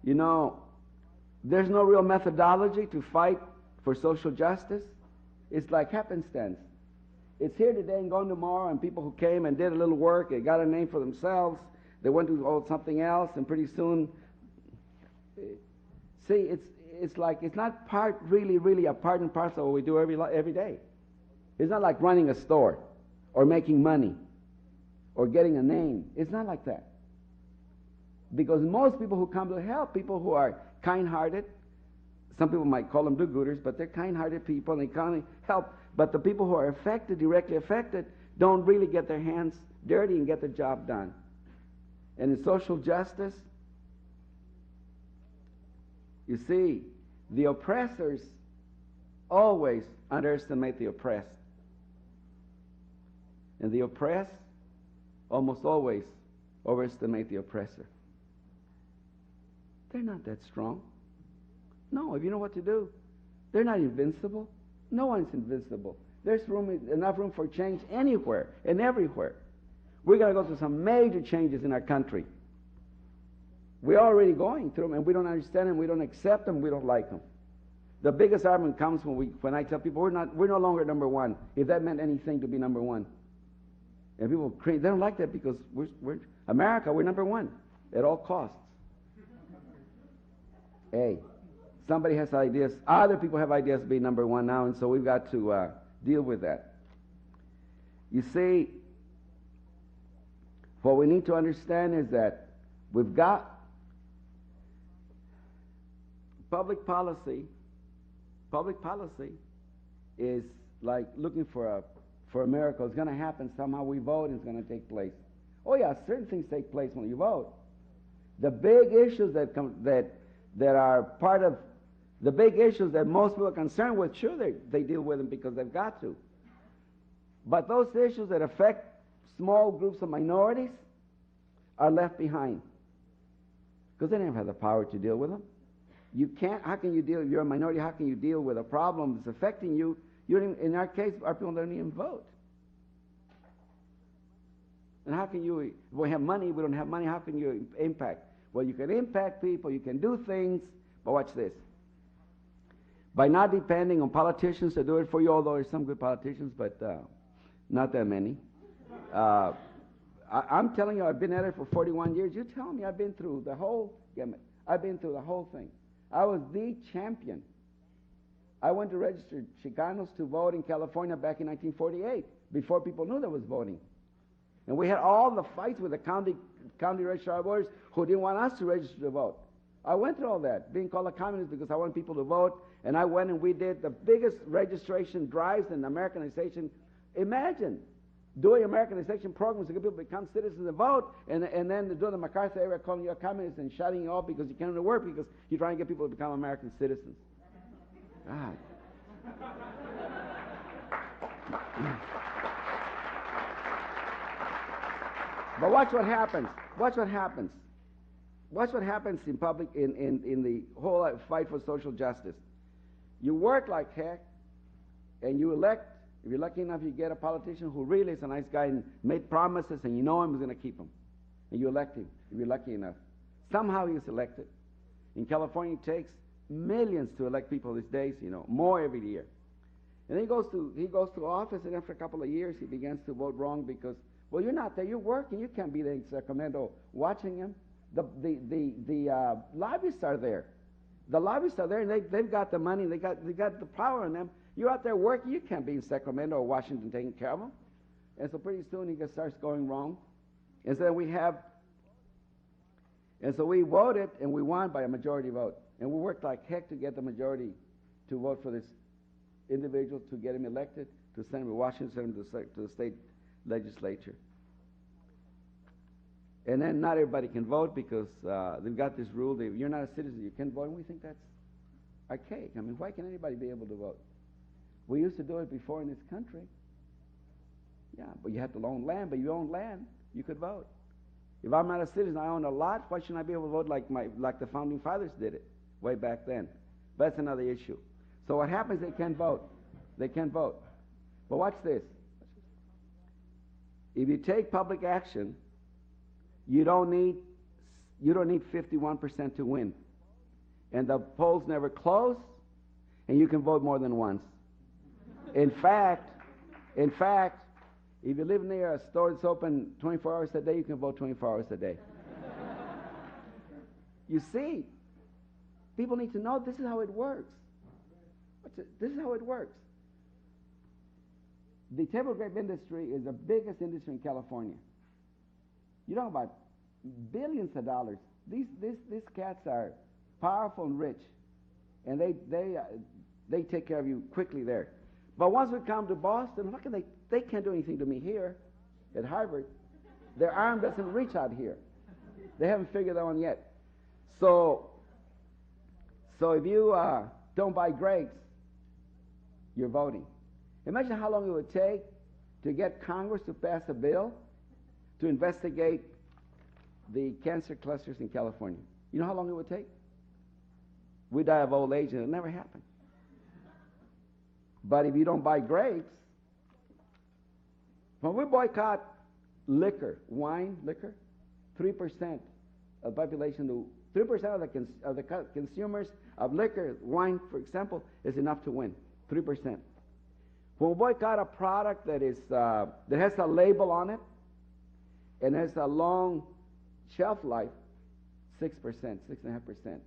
You know, there's no real methodology to fight for social justice. It's like happenstance. It's here today and gone tomorrow, and people who came and did a little work, they got a name for themselves, they went to something else, and pretty soon, see, it's like, it's not really a part and parcel of what we do every day. It's not like running a store, or making money, or getting a name. It's not like that. Because most people who come to help, people who are kind-hearted, some people might call them do-gooders, but they're kind-hearted people, and they kind of help. But the people who are affected, directly affected, don't really get their hands dirty and get the job done. And in social justice, you see, the oppressors always underestimate the oppressed. And the oppressed almost always overestimate the oppressor. They're not that strong. No, if you know what to do, they're not invincible. No one's invincible. There's enough room for change anywhere and everywhere. We're going to go through some major changes in our country. We're already going through them, and we don't understand them, we don't accept them, we don't like them. The biggest argument comes when I tell people we're no longer number one, if that meant anything to be number one. And people, they don't like that because we're America, we're number one at all costs. Hey, somebody has ideas, other people have ideas to be number one now, and so we've got to deal with that. You see, what we need to understand is that we've got public policy is like looking for a miracle. It's going to happen somehow. We vote and it's going to take place. Oh yeah, certain things take place when you vote. The big issues that are part of the big issues that most people are concerned with, sure, they deal with them because they've got to. But those issues that affect small groups of minorities are left behind because they never have the power to deal with them. You can't. How can you deal? If you're a minority, how can you deal with a problem that's affecting you? You don't even, in our case, our people don't even vote. And how can you? We have money. We don't have money. How can you impact? Well, you can impact people. You can do things. But watch this. By not depending on politicians to do it for you, although there's some good politicians, but not that many. I'm telling you, I've been at it for 41 years. You tell me I've been through the whole gamut. I've been through the whole thing. I was the champion. I went to register Chicanos to vote in California back in 1948, before people knew there was voting. And we had all the fights with the county registrar of voters who didn't want us to register to vote. I went through all that, being called a communist because I want people to vote, and I went and we did the biggest registration drives in Americanization. Imagine doing Americanization programs to get people to become citizens and vote, and then doing the MacArthur era calling you a communist and shutting you off because you can't do the work because you're trying to get people to become American citizens. God. But watch what happens. Watch what happens. Watch what happens in public in the whole fight for social justice. You work like heck, and you elect. If you're lucky enough, you get a politician who really is a nice guy and made promises, and you know him is going to keep them. And you elect him, if you're lucky enough. Somehow he is elected. In California, it takes millions to elect people these days, more every year. And then he goes to office, and after a couple of years, he begins to vote wrong because, well, you're not there. You're working. You can't be there in Sacramento watching him. The lobbyists are there. The lobbyists are there, and they've got the money. They got the power in them. You're out there working. You can't be in Sacramento or Washington taking care of them. And so pretty soon he just starts going wrong. And so we voted, and we won by a majority vote. And we worked like heck to get the majority to vote for this individual, to get him elected, to send him to Washington, send him to the state legislature. And then not everybody can vote because they've got this rule that if you're not a citizen, you can't vote. And we think that's archaic. I mean, why can anybody be able to vote? We used to do it before in this country. Yeah, but you had to own land. But you own land, you could vote. If I'm not a citizen, I own a lot. Why shouldn't I be able to vote like the founding fathers did it way back then? But that's another issue. So what happens? They can't vote. They can't vote. But watch this. If you take public action, you don't need 51% to win. and the polls never close, and you can vote more than once. In fact, if you live near a store that's open 24 hours a day, you can vote 24 hours a day. You see, people need to know this is how it works. This is how it works. The table grape industry is the biggest industry in California. You know about billions of dollars. These cats are powerful and rich, and they take care of you quickly there. But once we come to Boston, look, they can't do anything to me here at Harvard. Their arm doesn't reach out here. They haven't figured that one yet. So if you don't buy grapes, you're voting. Imagine how long it would take to get Congress to pass a bill to investigate the cancer clusters in California. You know how long it would take? We die of old age and it'll never happen. But if you don't buy grapes, when we boycott liquor, wine, liquor, 3% of the population, 3% of the consumers of liquor, wine, for example, is enough to win. 3%. When we boycott a product that has a label on it and has a long shelf life, 6%, 6.5%.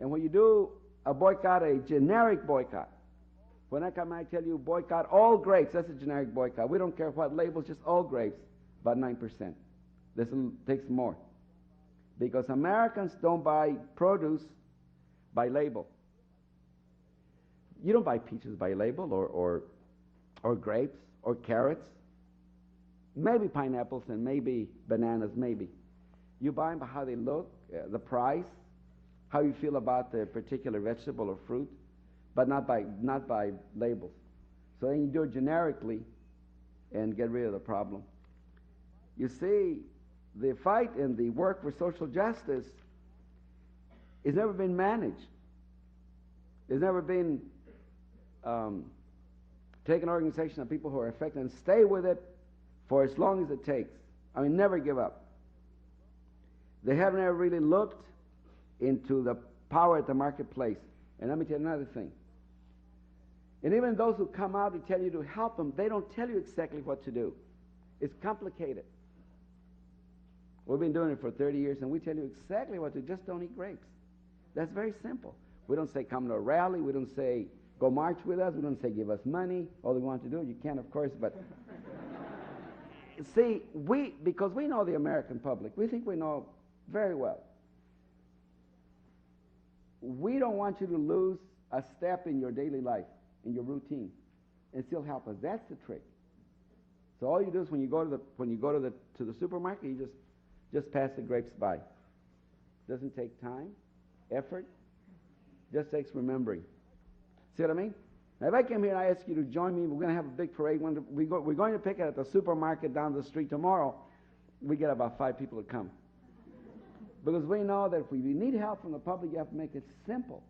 And when you do a boycott, a generic boycott, when I come and I tell you boycott all grapes, that's a generic boycott. We don't care what labels, just all grapes, about 9%. This takes more. Because Americans don't buy produce by label. You don't buy peaches by label or grapes or carrots. Maybe pineapples and maybe bananas, maybe. You buy them by how they look, the price, how you feel about the particular vegetable or fruit, but not by labels. So then you do it generically and get rid of the problem. You see, the fight and the work for social justice has never been managed. It's never been take an organization of people who are affected and stay with it for as long as it takes. I mean, never give up. They haven't ever really looked into the power at the marketplace. And let me tell you another thing. And even those who come out to tell you to help them, they don't tell you exactly what to do. It's complicated. We've been doing it for 30 years, and we tell you exactly what to do. Just don't eat grapes. That's very simple. We don't say come to a rally. We don't say go march with us. We don't say give us money. All we want to do, you can, of course, but see, because we know the American public, we think we know very well. We don't want you to lose a step in your daily life, in your routine, and still help us. That's the trick. So all you do is when you go to the supermarket, you just pass the grapes by. Doesn't take time, effort, just takes remembering. See what I mean? Now, if I came here and I asked you to join me, we're going to have a big parade. We're going to pick it at the supermarket down the street tomorrow. We get about 5 people to come. Because we know that if we need help from the public, you have to make it simple.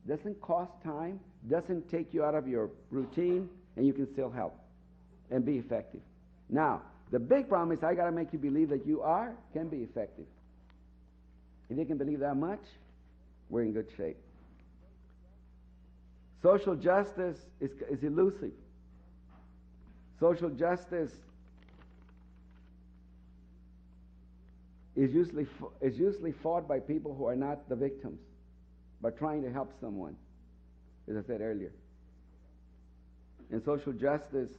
Doesn't cost time, doesn't take you out of your routine, and you can still help and be effective. Now, the big problem is I got to make you believe that you can be effective. If you can believe that much, we're in good shape. Social justice is elusive. Social justice is usually fought by people who are not the victims, but trying to help someone, as I said earlier. And social justice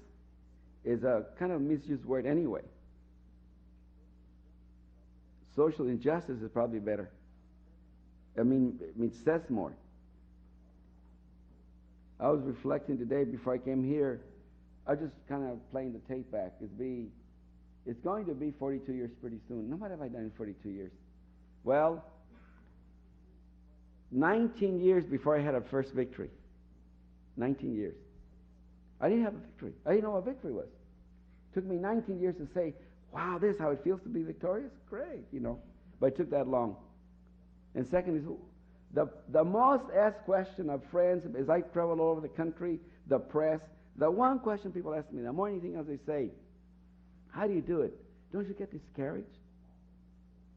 is a kind of misused word anyway. Social injustice is probably better. It says more. I was reflecting today before I came here. I was just kind of playing the tape back. It's going to be 42 years pretty soon. Now, what have I done in 42 years? Well, 19 years before I had a first victory. 19 years. I didn't have a victory. I didn't know what victory was. It took me 19 years to say, wow, this is how it feels to be victorious? Great, But it took that long. And second is, the most asked question of friends as I travel all over the country, the press, the one question people ask me, the more anything else they say, how do you do it? Don't you get discouraged?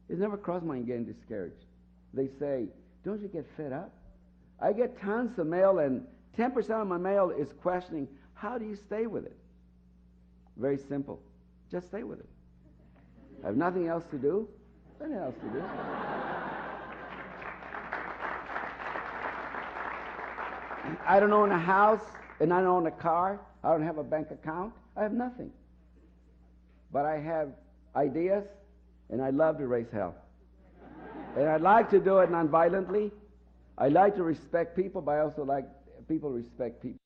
It's never crossed my mind getting discouraged. They say, don't you get fed up? I get tons of mail, and 10% of my mail is questioning, how do you stay with it? Very simple. Just stay with it. I have nothing else to do. Nothing else to do. I don't own a house, and I don't own a car. I don't have a bank account. I have nothing. But I have ideas, and I love to raise hell. And I like to do it nonviolently. I like to respect people, but I also like people to respect people.